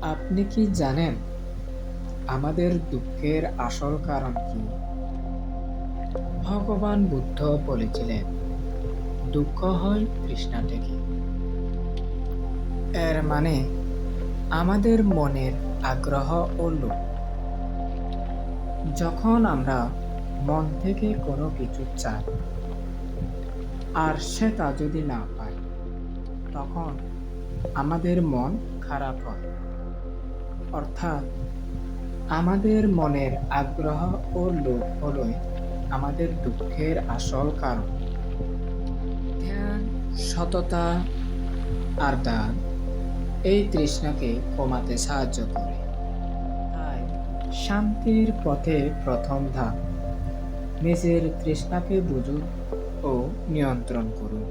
আপনি কি জানেন আমাদের দুঃখের আসল কারণ কি? ভগবান বুদ্ধ বলেছিলেন, দুঃখ হয় তৃষ্ণা থেকে। এর মানে আমাদের মনের আগ্রহ ও লোভ। যখন আমরা মন থেকে কোনো কিছু চাই আর সেটা যদি না পাই, তখন আমাদের মন খারাপ হয়। অর্থাৎ আমাদের মনের আগ্রহ ও লোভ হলই আমাদের দুঃখের আসল কারণ। ধ্যান, সততা আর দান এই তৃষ্ণাকে কমাতে সাহায্য করে। তাই শান্তির পথে প্রথম ধাপ, নিজের তৃষ্ণাকে বুঝুন ও নিয়ন্ত্রণ করুন।